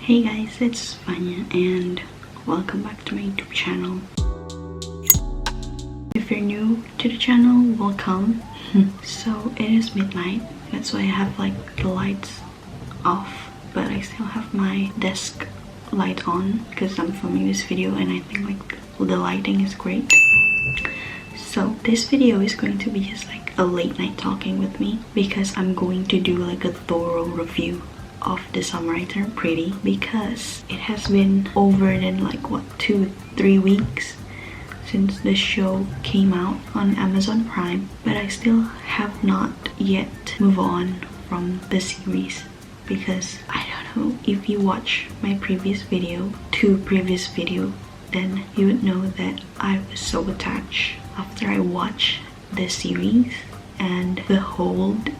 Hey guys, it's Vanya and welcome back to my YouTube channel. If you're new to the channel, welcome. So it is midnight, that's why I have like the lights off, but I still have my desk light on because I'm filming this video and I think like the lighting is great. So this video is going to be just like a late night talking with me because I'm going to do like a thorough review of The Summer I Turned Pretty because it has been over than like what 2-3 weeks since the show came out on Amazon Prime, but I still have not yet moved on from the series because I don't know, if you watch my previous video, then you would know that I was so attached after I watched the series, and the hold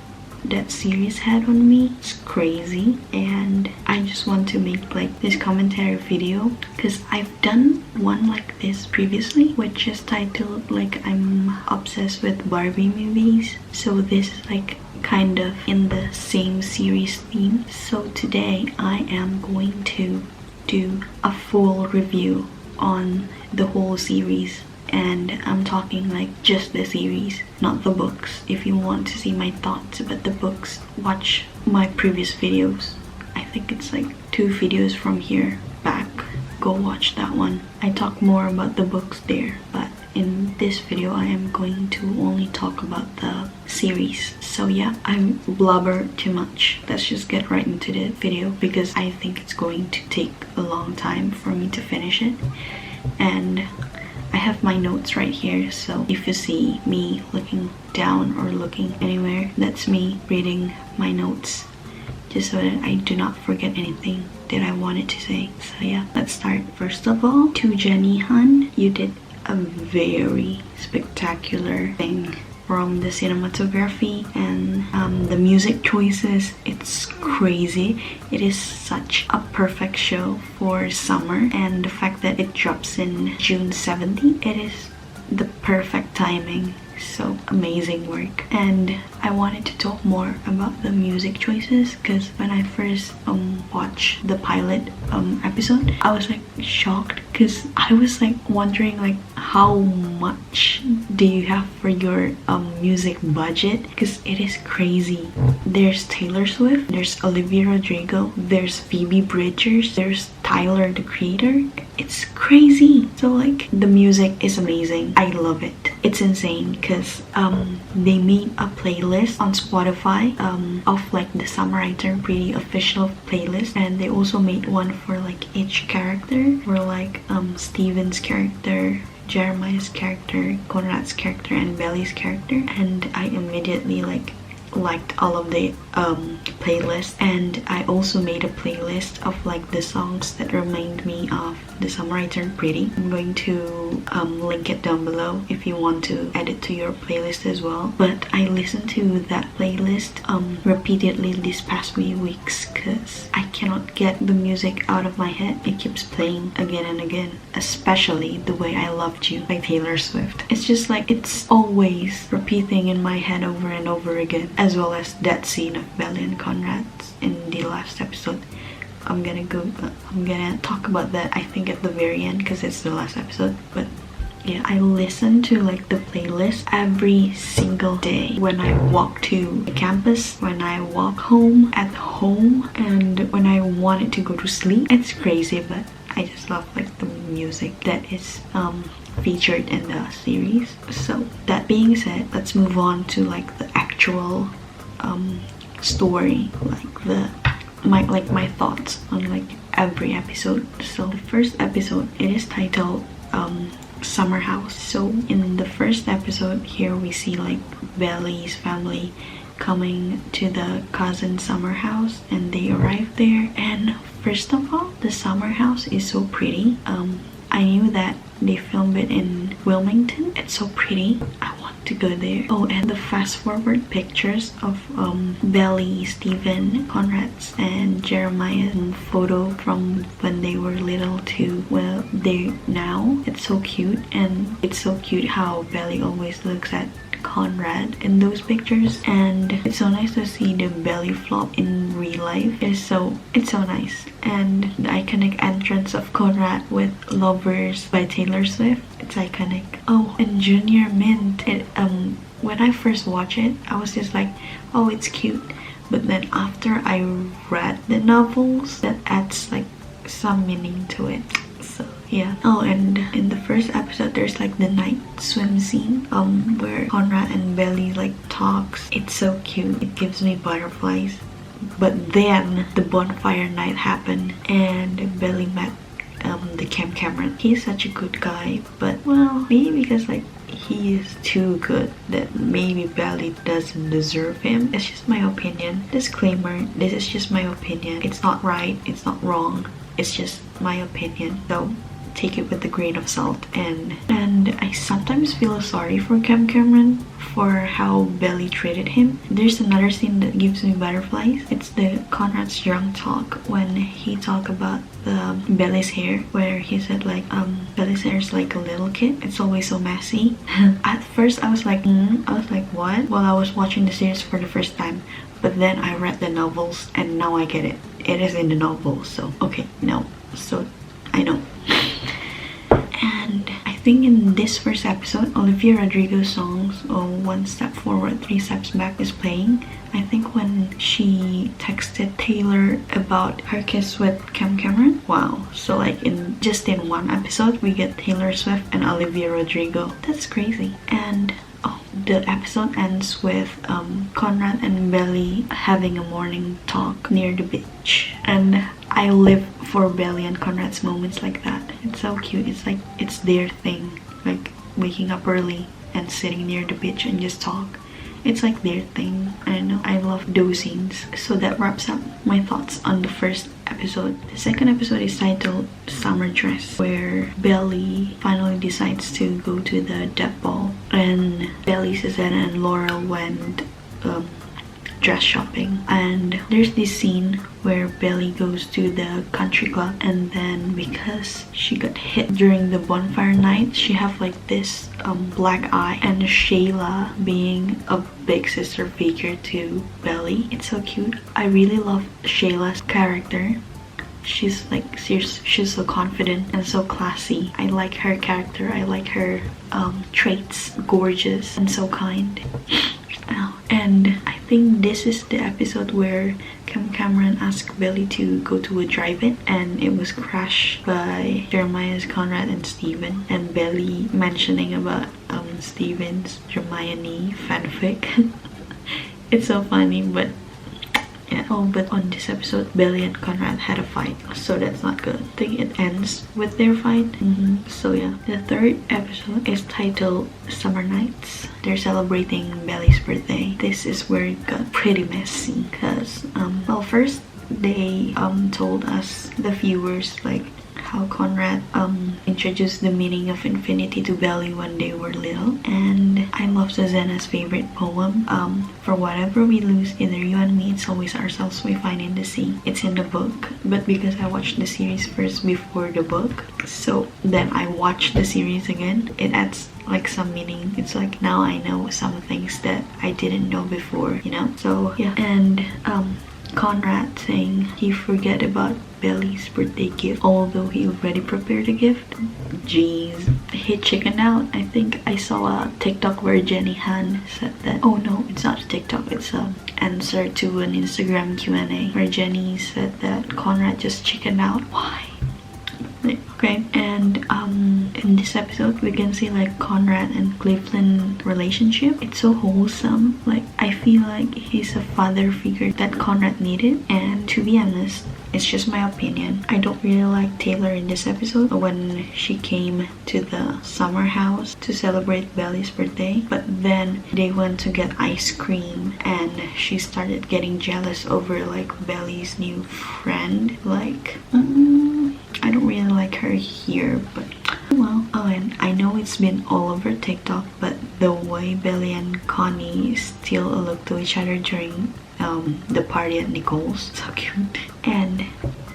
that series had on me is crazy. And I just want to make like this commentary video because I've done one like this previously, which is titled like I'm obsessed with Barbie movies. So this is like kind of in the same series theme. So today I am going to do a full review on the whole series, and I'm talking like just the series, not the books. If you want to see my thoughts about the books, watch my previous videos. I think it's like 2 videos from here back. Go watch that one. I talk more about the books there, but in this video I am going to only talk about the series. So yeah, I blubber too much. Let's just get right into the video because I think it's going to take a long time for me to finish it. And I have my notes right here, so if you see me looking down or looking anywhere, that's me reading my notes just so that I do not forget anything that I wanted to say. So yeah, let's start. First of all, to Jenny Han, you did a very spectacular thing from the cinematography and the music choices. It's crazy. It is such a perfect show for summer, and the fact that it drops in June 17th, it is the perfect timing. So amazing work. And I wanted to talk more about the music choices because when I first watched the pilot episode, I was like shocked because I was like wondering like how much do you have for your music budget, because it is crazy. There's Taylor Swift, there's Olivia Rodrigo, there's Phoebe Bridgers, there's Tyler the Creator. It's crazy. So like the music is amazing. I love it. It's insane because they made a playlist on Spotify of like the Summer I Turned Pretty official playlist, and they also made one for like each character, for like Steven's character, Jeremiah's character, Conrad's character, and Belly's character. And I immediately liked all of the playlists, and I also made a playlist of like the songs that remind me of The Summer I Turned Pretty. I'm going to link it down below if you want to add it to your playlist as well. But I listened to that playlist repeatedly these past few weeks because I cannot get the music out of my head. It keeps playing again and again, especially The Way I Loved You by Taylor Swift. It's just like it's always repeating in my head over and over again, as well as that scene of Belly and Conrad in the last episode. I'm gonna talk about that I think at the very end because it's the last episode. But yeah, I listen to like the playlist every single day when I walk to the campus, when I walk home, at home, and when I wanted to go to sleep. It's crazy, but I just love like the music that is featured in the series. So that being said, let's move on to like the actual story, like my thoughts on like every episode. So the first episode, it is titled Summer House. So in the first episode here we see like Belly's family coming to the cousin summer house, and they arrive there. And first of all, the summer house is so pretty. I knew that they filmed it in Wilmington. It's so pretty. I want to go there. Oh, and the fast forward pictures of Belly, Steven, Conrad's, and Jeremiah's photo from when they were little to well they now. It's so cute, and it's so cute how Belly always looks at Conrad in those pictures, and it's so nice to see the belly flop in real life. It's so nice. And the iconic entrance of Conrad with Lovers by Taylor Swift, it's iconic. Oh, and Junior Mint, when I first watched it, I was just like, oh, it's cute. But then after I read the novels, that adds like some meaning to it. So yeah. Oh, and in the first episode there's like the night swim scene where Conrad and Belly like talks. It's so cute. It gives me butterflies. But then the bonfire night happened and Belly met the Cam Cameron. He's such a good guy, but well, maybe because like he is too good that maybe Belly doesn't deserve him. It's just my opinion. Disclaimer, this is just my opinion. It's not right, it's not wrong. It's just my opinion. So take it with a grain of salt. And I sometimes feel sorry for Cam Cameron for how Belly treated him. There's another scene that gives me butterflies. It's the Conrad's drunk talk when he talked about Belly's hair, where he said like Belly's hair is like a little kid. It's always so messy. At first I was like what? Well, I was watching the series for the first time, but then I read the novels and now I get it. It is in the novels, so okay, no. So I know. And I think in this first episode, Olivia Rodrigo's songs, One Step Forward, Three Steps Back is playing. I think when she texted Taylor about her kiss with Cam Cameron. Wow. So like in one episode, we get Taylor Swift and Olivia Rodrigo. That's crazy. And the episode ends with Conrad and Belly having a morning talk near the beach. And I live for Belly and Conrad's moments like that. It's so cute. It's like it's their thing. Like waking up early and sitting near the beach and just talk. It's like their thing. I know. I love those scenes. So that wraps up my thoughts on the first episode. The second episode is titled Summer Dress, where Belly finally decides to go to the Dep ball, and Belly, Susanna, and Laurel went dress shopping. And there's this scene where Belly goes to the country club, and then because she got hit during the bonfire night, she have like this black eye. And Shayla, being a big sister figure to Belly, it's so cute. I really love Shayla's character. She's like she's so confident and so classy. I like her character. I like her traits. Gorgeous and so kind. And I think this is the episode where Cam Cameron asked Belly to go to a drive-in, and it was crashed by Jeremiah's Conrad and Steven, and Belly mentioning about Steven's Hermione fanfic. It's so funny, but yeah. Oh, but on this episode, Belly and Conrad had a fight, so that's not good. I think it ends with their fight. So yeah, the third episode is titled Summer Nights. They're celebrating Belly's birthday. This is where it got pretty messy, because well, first they told us, the viewers, like how Conrad introduced the meaning of infinity to Belly when they were little. And I love Susanna's favorite poem, for whatever we lose, either you and me, it's always ourselves we find in the sea. It's in the book, but because I watched the series first before the book, so then I watched the series again, it adds like some meaning. It's like now I know some things that I didn't know before, you know. So yeah. And Conrad saying he forget about Belly's birthday gift, although he already prepared a gift. Jeez, he chickened out. I think I saw a TikTok where Jenny Han said that. Oh no, it's not a TikTok, it's a answer to an Instagram Q&A where Jenny said that Conrad just chickened out. Why? Okay, and in this episode we can see like Conrad and Cleveland relationship. It's so wholesome. Like I feel like he's a father figure that Conrad needed. And to be honest, it's just my opinion, I don't really like Taylor in this episode when she came to the summer house to celebrate Belly's birthday. But then they went to get ice cream and she started getting jealous over like Belly's new friend. Like I don't really like her here, but well. Oh, and I know it's been all over TikTok, but the way Belly and Connie steal a look to each other during the party at Nicole's, so cute. And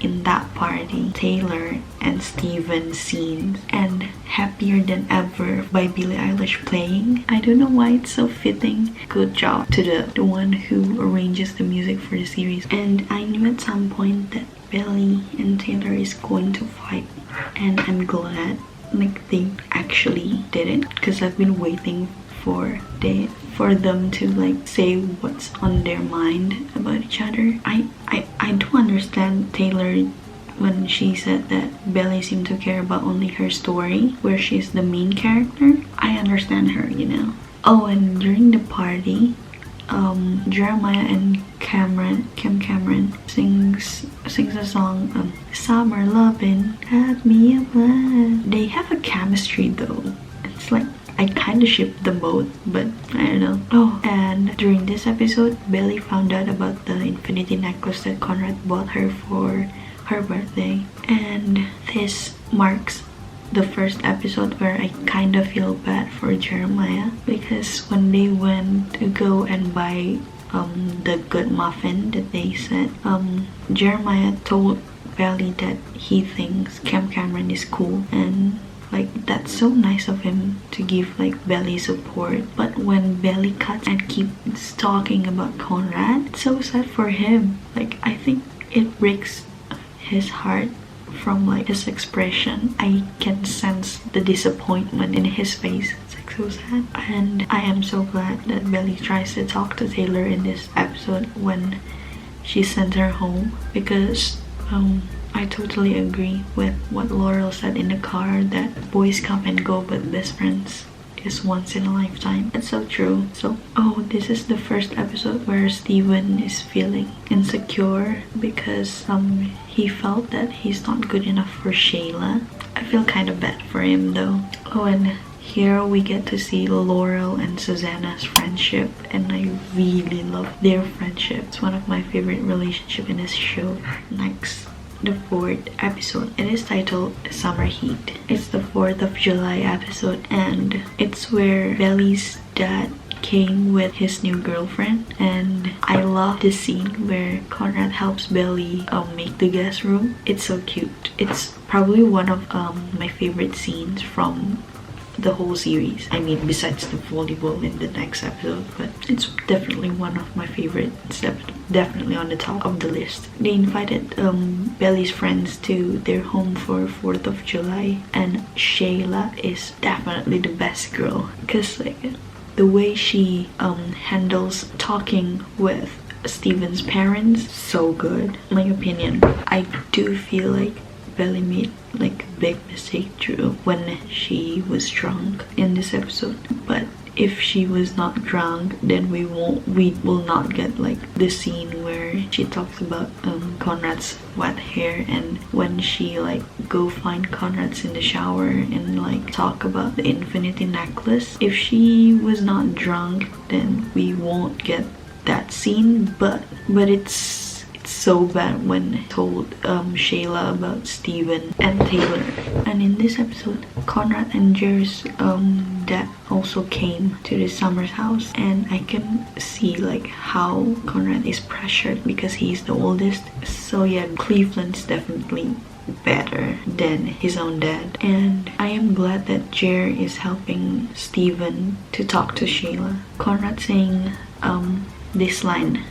in that party, Taylor and Steven scenes, and Happier Than Ever by Billie Eilish playing. I don't know why it's so fitting. Good job to the one who arranges the music for the series. And I knew at some point that Belly and Taylor is going to fight, and I'm glad like they actually did it, because I've been waiting for them to like say what's on their mind about each other. I do understand Taylor when she said that Belly seemed to care about only her story, where she's the main character. I understand her, you know. Oh, and during the party, Jeremiah and Kim Cameron sings a song, Summer Lovin' Had Me a Blast. They have a chemistry though. It's like I kind of ship them both, but I don't know. Oh, and during this episode, Belly found out about the infinity necklace that Conrad bought her for her birthday, and this marks the first episode where I kind of feel bad for Jeremiah, because when they went to go and buy the good muffin that they said, Jeremiah told Belly that he thinks Kim Cameron is cool, and like that's so nice of him to give like Belly support. But when Belly cuts and keeps talking about Conrad, it's so sad for him. Like I think it breaks his heart from like his expression. I can sense the disappointment in his face. It's like so sad. And I am so glad that Belly tries to talk to Taylor in this episode when she sends her home, because I totally agree with what Laurel said in the car, that boys come and go but best friends is once in a lifetime. It's so true. So, oh, this is the first episode where Steven is feeling insecure because he felt that he's not good enough for Shayla. I feel kind of bad for him though. Oh, and here we get to see Laurel and Susanna's friendship, and I really love their friendship. It's one of my favorite relationships in this show. Next, the 4th episode. It is titled Summer Heat. It's the 4th of July episode, and it's where Belly's dad came with his new girlfriend, and I love the scene where Conrad helps Belly make the guest room. It's so cute. It's probably one of my favorite scenes from the whole series. I mean, besides the volleyball in the next episode, but it's definitely one of my favorites. Definitely on the top of the list. They invited Belly's friends to their home for 4th of July, and Shayla is definitely the best girl, because like the way she handles talking with Steven's parents, so good. In my opinion, I do feel like Belly made like a big mistake through when she was drunk in this episode, but if she was not drunk, then we will not get like the scene where she talks about Conrad's wet hair, and when she like go find Conrad's in the shower and like talk about the infinity necklace. If she was not drunk, then we won't get that scene, but it's so bad when I told Shayla about Steven and Taylor. And in this episode, Conrad and Jer's dad also came to the Summers house, and I can see like how Conrad is pressured because he's the oldest. So yeah, Cleveland's definitely better than his own dad, and I am glad that Jer is helping Steven to talk to Shayla. Conrad saying this line,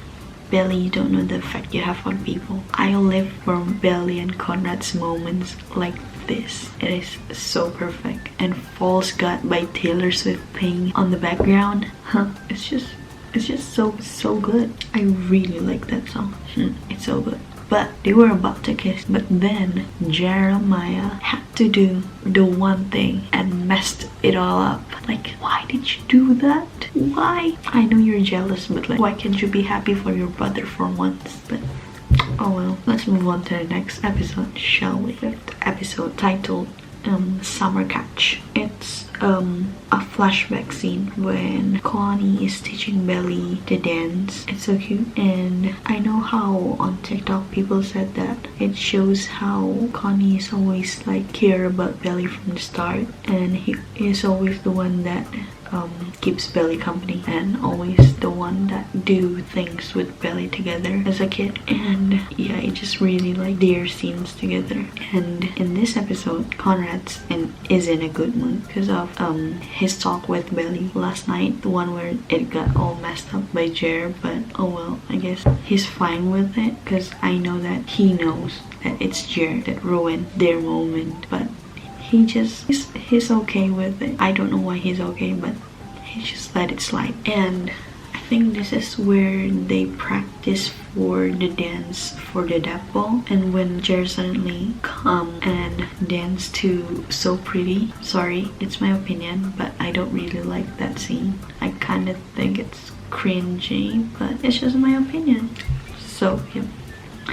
"Belly, you don't know the effect you have on people." I live for Belly and Conrad's moments like this. It is so perfect. And False God by Taylor Swift playing on the background. It's just so good. I really like that song. It's so good. But they were about to kiss, but then Jeremiah had to do the one thing and messed it all up. Like, why did you do that? Why? I know you're jealous, but like, why can't you be happy for your brother for once? But oh well. Let's move on to the next episode, shall we? 5th episode, titled Summer Catch. It's a flashback scene when Connie is teaching Belly to dance. It's so cute, and I know how on TikTok people said that it shows how Connie is always like care about Belly from the start, and he is always the one that keeps Belly company and always the one that do things with Belly together as a kid. And yeah, I just really like their scenes together. And in this episode, Conrad's is in a good mood because of his talk with Belly last night, the one where it got all messed up by Jer. But oh well, I guess he's fine with it because I know that he knows that it's Jer that ruined their moment. But he's okay with it. I don't know why he's okay, but he just let it slide. And I think this is where they practice for the dance for the death ball, and when Jer suddenly come and dance to So Pretty. Sorry, it's my opinion, but I don't really like that scene. I kind of think it's cringy, but it's just my opinion. So yeah.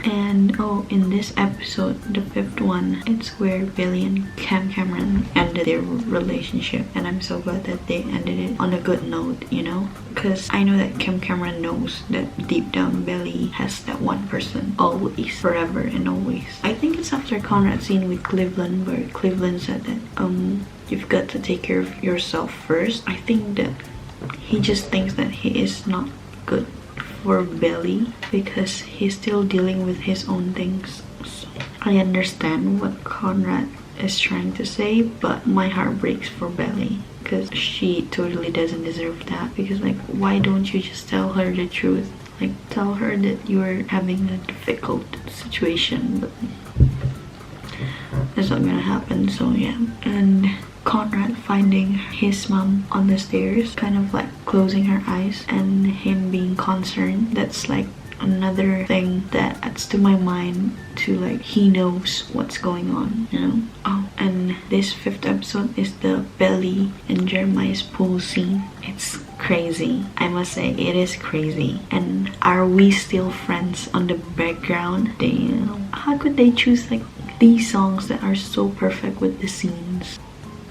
And oh, in this episode, the 5th one, it's where Billy and Cam Cameron ended their relationship, and I'm so glad that they ended it on a good note, you know, because I know that Cam Cameron knows that deep down Billy has that one person, always, forever and always. I think it's after Conrad's scene with Cleveland where Cleveland said that you've got to take care of yourself first. I think that he just thinks that he is not good for Belly because he's still dealing with his own things. So I understand what Conrad is trying to say, but my heart breaks for Belly because she totally doesn't deserve that. Because like, why don't you just tell her the truth? Like, tell her that you're having a difficult situation, but that's not gonna happen. So yeah. And Conrad finding his mom on the stairs, kind of like closing her eyes, and him being concerned, that's like another thing that adds to my mind to like he knows what's going on, you know. Oh, and this 5th episode is the Belly and Jeremiah's pool scene. It's crazy, I must say, it is crazy. And Are We Still Friends on the background. Damn, how could they choose like these songs that are so perfect with the scenes?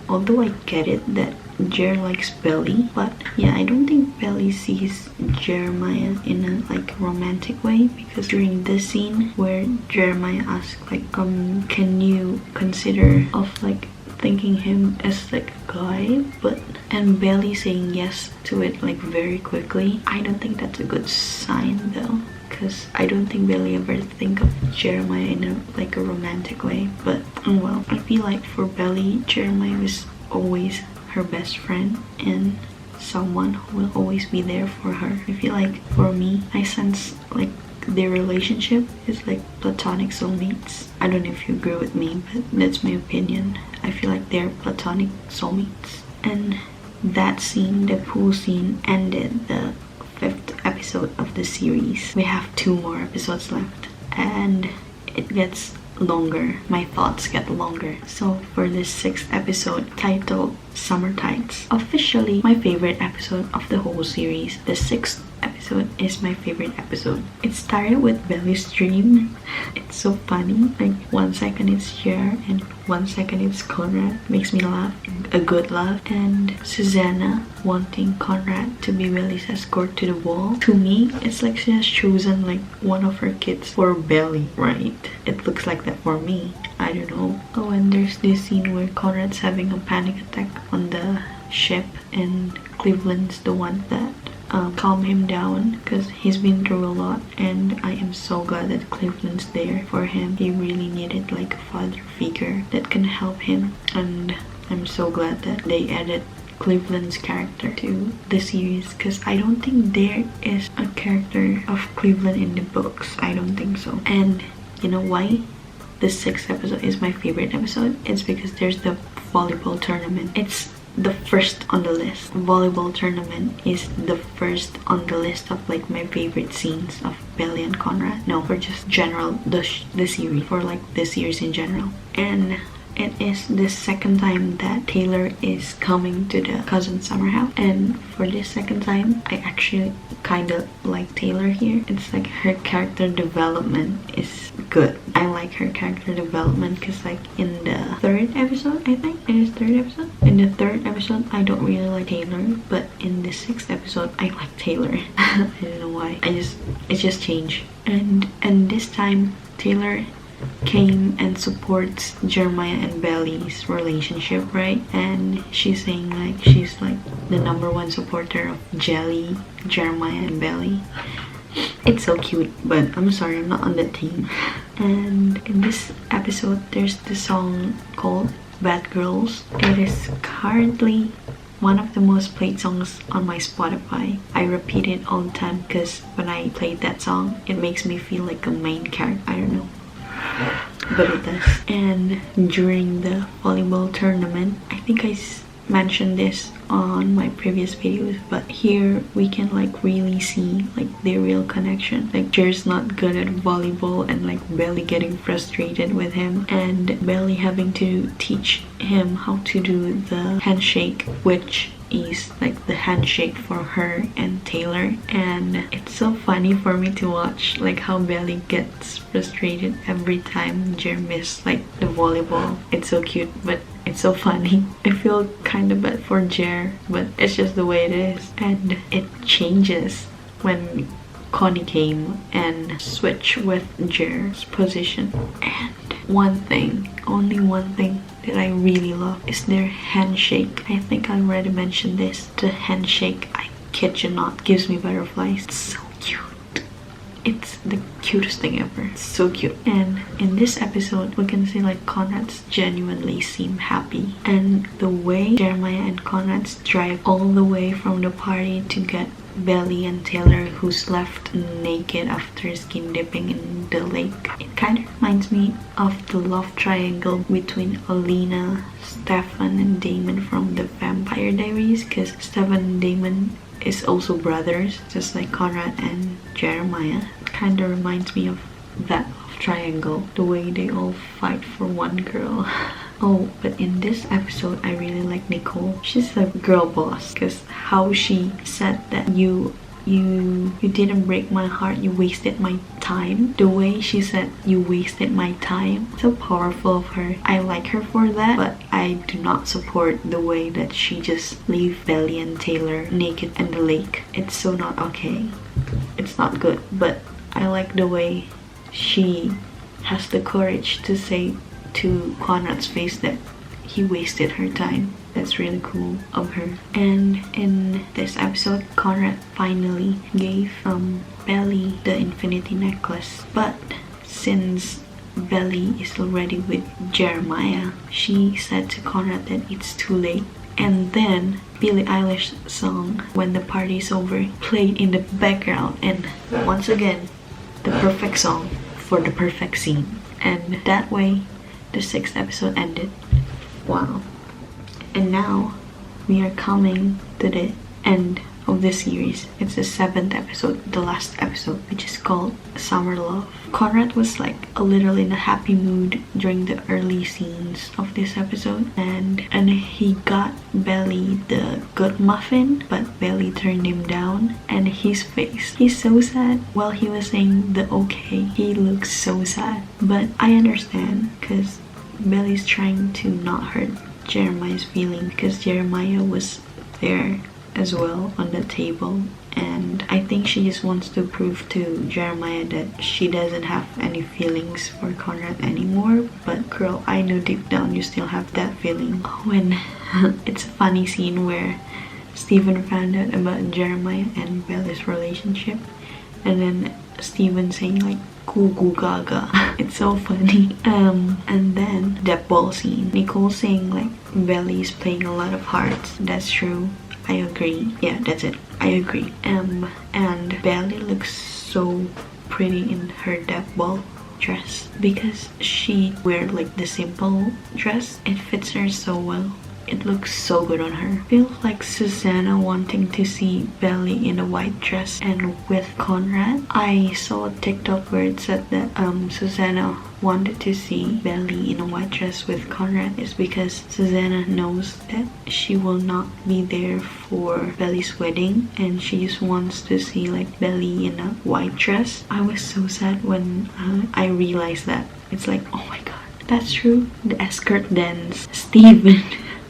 Although I get it that Jer likes Belly, but yeah, I don't think Belly sees Jeremiah in a like romantic way, because during this scene where Jeremiah asks like can you consider of like thinking him as like a guy, but and Belly saying yes to it like very quickly, I don't think that's a good sign though, because I don't think Belly ever think of Jeremiah in a like a romantic way. But well, I feel like for Belly, Jeremiah was always her best friend and someone who will always be there for her. I feel like for me, I sense like their relationship is like platonic soulmates. I don't know if you agree with me, but that's my opinion. I feel like they're platonic soulmates. And that scene, the pool scene, ended the 5th episode of the series. We have 2 more episodes left and it gets longer. My thoughts get longer. So for this 6th episode, titled Summer Tides, officially my favorite episode of the whole series. The 6th episode is my favorite episode. It started with Belly's dream. It's so funny. Like 1 second it's Jer and 1 second it's Conrad. Makes me laugh. A good laugh. And Susanna wanting Conrad to be Belly's escort to the ball. To me, it's like she has chosen like one of her kids for Belly, right? It looks like that for me. I don't know. Oh, and there's this scene where Conrad's having a panic attack on the ship and Cleveland's the one that calm him down because he's been through a lot, and I am so glad that Cleveland's there for him. He really needed like a father figure that can help him, and I'm so glad that they added Cleveland's character to the series, because I don't think there is a character of Cleveland in the books. I don't think so. And you know why the 6th episode is my favorite episode? It's because there's the volleyball tournament. It's the first on the list. Volleyball tournament is the first on the list of like my favorite scenes of Belly and Conrad. No, for just general the series, for like the series in general. And it is the 2nd time that Taylor is coming to the cousin summer house, and for this 2nd time I actually kind of like Taylor here. It's like her character development is good. I like her character development because like in the 3rd episode, I think it is 3rd episode, in the 3rd episode I don't really like Taylor, but in the 6th episode I like Taylor. I don't know why, it just changed. And this time Taylor came and supports Jeremiah and Belly's relationship, right? And she's saying like she's like the #1 supporter of Jelly, Jeremiah and Belly. It's so cute, but I'm sorry, I'm not on that team. And in this episode, there's the song called Bad Girls. It is currently one of the most played songs on my Spotify. I repeat it all the time because when I played that song, it makes me feel like a main character. I don't know, but it does. And during the volleyball tournament, I think I mentioned this on my previous videos, but here we can like really see like their real connection. Like Jer's not good at volleyball and like Belly getting frustrated with him, and Belly having to teach him how to do the handshake, which is like the handshake for her and Taylor. And it's so funny for me to watch like how Belly gets frustrated every time Jer misses like the volleyball. It's so cute, but it's so funny. I feel kind of bad for Jer, but it's just the way it is. And it changes when Connie came and switched with Jer's position. And one thing, only one thing that I really love is their handshake. I think I already mentioned this. The handshake, I kid you not, gives me butterflies. It's so cute. It's the cutest thing ever. It's so cute. And in this episode, we can see like Conrad's genuinely seem happy. And the way Jeremiah and Conrad's drive all the way from the party to get Belly and Taylor, who's left naked after skin dipping in the lake. It kind of reminds me of the love triangle between Alina, Stefan, and Damon from the Vampire Diaries, because Stefan and Damon is also brothers, just like Conrad and Jeremiah. It kind of reminds me of that love triangle, the way they all fight for one girl. Oh, but in this episode, I really like Nicole. She's a girl boss, because how she said that you didn't break my heart, you wasted my time. The way she said you wasted my time, so powerful of her. I like her for that, but I do not support the way that she just leave Belly and Taylor naked in the lake. It's so not okay. It's not good, but I like the way she has the courage to say to Conrad's face that he wasted her time. That's really cool of her. And in this episode, Conrad finally gave Belly the infinity necklace. But since Belly is already with Jeremiah, she said to Conrad that it's too late. And then Billie Eilish's song When the Party's Over played in the background, and once again, the perfect song for the perfect scene. And that way, the 6th episode ended. Wow. And now we are coming to the end of the series. It's the 7th episode, the last episode, which is called Summer Love. Conrad was like a little in a happy mood during the early scenes of this episode, and he got Belly the good muffin, but Belly turned him down. And his face, he's so sad while he was saying the okay. He looks so sad, but I understand because Belly's trying to not hurt Jeremiah's feeling, because Jeremiah was there as well on the table, and I think she just wants to prove to Jeremiah that she doesn't have any feelings for Conrad anymore. But girl, I know deep down you still have that feeling. When it's a funny scene where Steven found out about Jeremiah and Bella's relationship, and then Steven saying like goo goo gaga. It's so funny. And then that ball scene, Nicole saying like Belly's playing a lot of hearts. That's true, I agree. Yeah, that's it, I agree. And Belly looks so pretty in her that ball dress, because she wear like the simple dress. It fits her so well. It looks so good on her. Feels like Susanna wanting to see Belly in a white dress and with Conrad. I saw a TikTok where it said that Susanna wanted to see Belly in a white dress with Conrad is because Susanna knows that she will not be there for Belly's wedding, and she just wants to see like Belly in a white dress. I was so sad when I realized that. It's like, oh my god, that's true. The escort dance, Steven.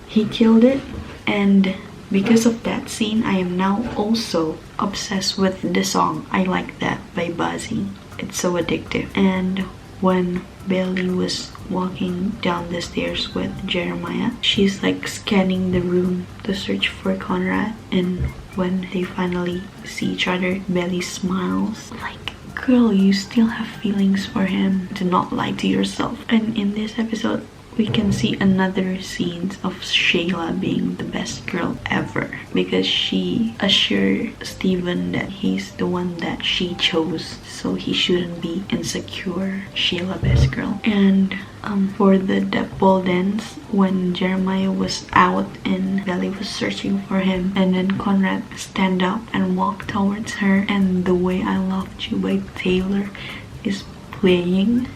He killed it. And because of that scene, I am now also obsessed with the song I Like That by Buzzy. It's so addictive. And when Belly was walking down the stairs with Jeremiah, she's like scanning the room to search for Conrad, and when they finally see each other, Belly smiles. Like, girl, you still have feelings for him. Do not lie to yourself. And in this episode, we can see another scenes of Shayla being the best girl ever, because she assured Steven that he's the one that she chose, so he shouldn't be insecure. Shayla best girl. And for the pole dance, when Jeremiah was out and Belly was searching for him, and then Conrad stand up and walk towards her, and The Way I Loved You by Taylor is playing.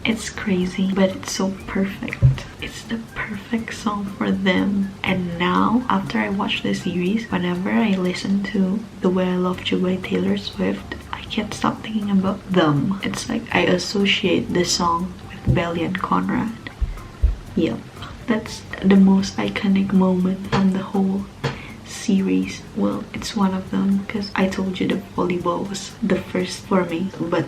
It's crazy, but it's so perfect. It's the perfect song for them. And now, after I watch the series, whenever I listen to The Way I Loved You by Taylor Swift, I can't stop thinking about them. It's like I associate the song with Belly and Conrad. Yep, that's the most iconic moment from the whole series. Well, it's one of them, because I told you the volleyball was the first for me, but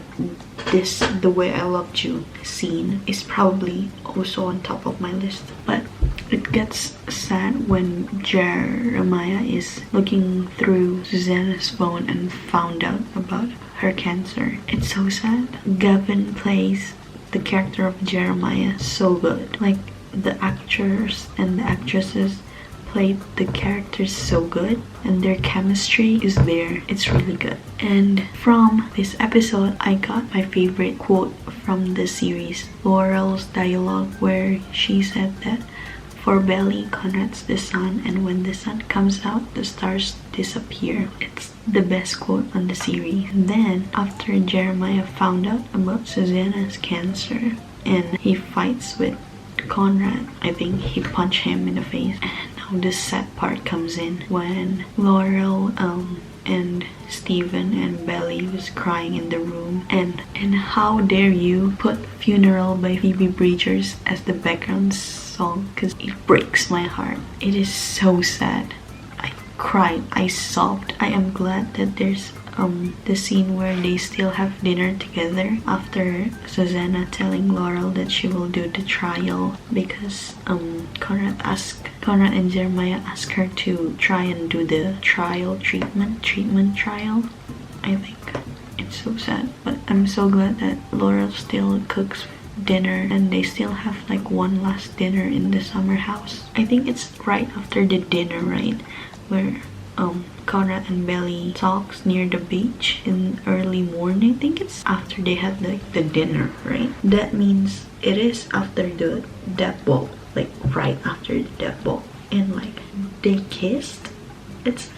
this The Way I Loved You scene is probably also on top of my list. But it gets sad when Jeremiah is looking through Susanna's phone and found out about her cancer. It's so sad. Gavin plays the character of Jeremiah so good. Like, the actors and the actresses played the characters so good, and their chemistry is there. It's really good. And from this episode, I got my favorite quote from the series, Laurel's dialogue, where she said that for Belly, Conrad's the sun, and when the sun comes out, the stars disappear. It's the best quote on the series. And then after Jeremiah found out about Susanna's cancer and he fights with Conrad, I think he punched him in the face. And the sad part comes in when Laurel and Steven and Belly was crying in the room, and how dare you put Funeral by Phoebe Bridgers as the background song, because it breaks my heart. It is so sad. I cried, I sobbed. I am glad that there's the scene where they still have dinner together after Susanna telling Laurel that she will do the trial, because Conrad and Jeremiah ask her to try and do the treatment trial. I think it's so sad, but I'm so glad that Laurel still cooks dinner and they still have like one last dinner in the summer house. I think it's right after the dinner, right, where Conrad and Belly talks near the beach in early morning. I think it's after they had like the dinner, right? That means it is after the death ball, like right after the death ball, and like they kissed. It's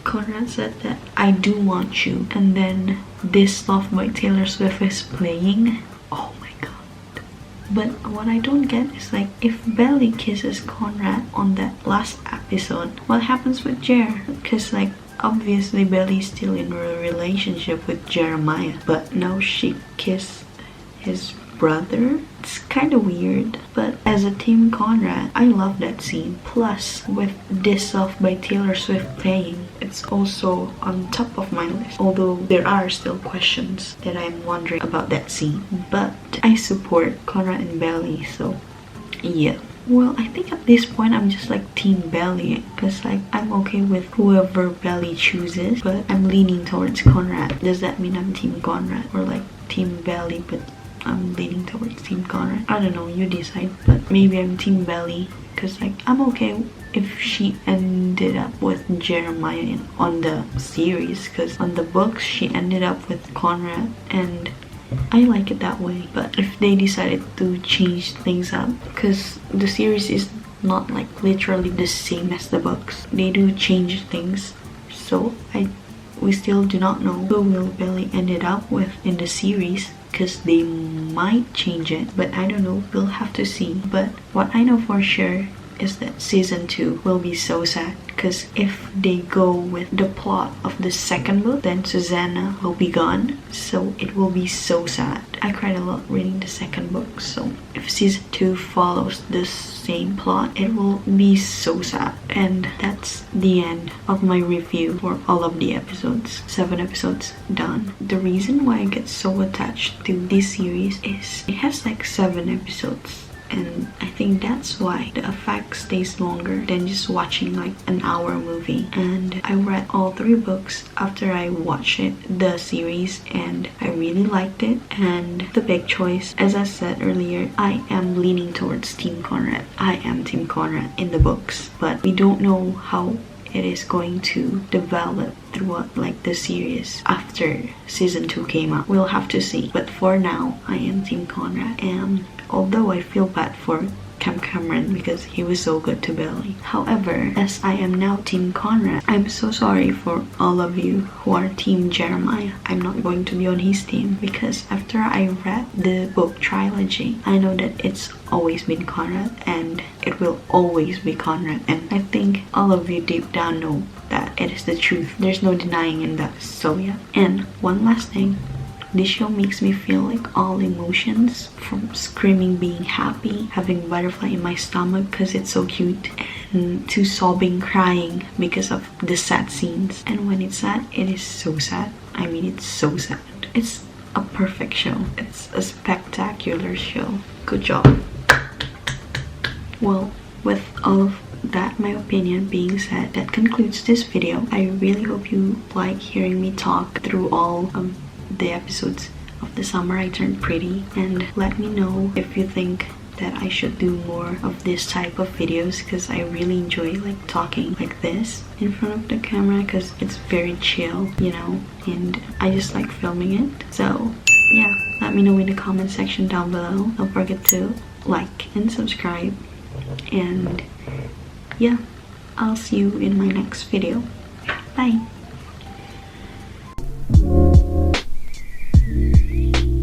Conrad said that I do want you, and then This Love by Taylor Swift is playing. Oh my god. But what I don't get is, like, if Belly kisses Conrad on that last episode, what happens with Jer? Because like obviously Belly's still in a relationship with Jeremiah, but now she kissed his brother. It's kind of weird, but as a Team Conrad, I love that scene. Plus, with This Off by Taylor Swift playing, it's also on top of my list, although there are still questions that I'm wondering about that scene. But I support Conrad and Belly, so yeah. Well, I think at this point I'm just like Team Belly, because like I'm okay with whoever Belly chooses, but I'm leaning towards Conrad. Does that mean I'm Team Conrad or like Team Belly, but I'm leaning towards Team Conrad? I don't know, you decide, but maybe I'm Team Belly, because like I'm okay if she ended up with Jeremiah on the series, because on the books she ended up with Conrad, and I like it that way. But if they decided to change things up, because the series is not like literally the same as the books, they do change things, so we still do not know who will Belly ended up with in the series, because they might change it, but I don't know, we'll have to see. But what I know for sure is that season 2 will be so sad, because if they go with the plot of the second book, then Susanna will be gone, so it will be so sad. I cried a lot reading the second book, so if season 2 follows this same plot, it will be so sad. And that's the end of my review for all of the episodes. 7 episodes done. The reason why I get so attached to this series is it has like 7 episodes, and I think that's why the effect stays longer than just watching like an hour movie. And I read all 3 books after I watched the series, and I really liked it. And the big choice, as I said earlier, I am leaning towards Team Conrad. I am Team Conrad in the books, but we don't know how it is going to develop throughout like the series after season 2 came out. We'll have to see, but for now I am Team Conrad. And although I feel bad for Cameron because he was so good to Billy, however, as I am now Team Conrad, I'm so sorry for all of you who are Team Jeremiah. I'm not going to be on his team, because after I read the book trilogy, I know that it's always been Conrad and it will always be Conrad, and I think all of you deep down know that it is the truth. There's no denying in that. So yeah. And one last thing, this show makes me feel like all emotions, from screaming being happy, having butterfly in my stomach because it's so cute, and to sobbing, crying because of the sad scenes. And when it's sad, it is so sad. I mean, it's so sad. It's a perfect show. It's a spectacular show. Good job. Well, with all of that, my opinion being said, that concludes this video. I really hope you like hearing me talk through all of the episodes of The Summer I Turned Pretty, and let me know if you think that I should do more of this type of videos, because I really enjoy like talking like this in front of the camera because it's very chill, you know, and I just like filming it. So yeah, let me know in the comment section down below. Don't forget to like and subscribe, and yeah, I'll see you in my next video. Bye.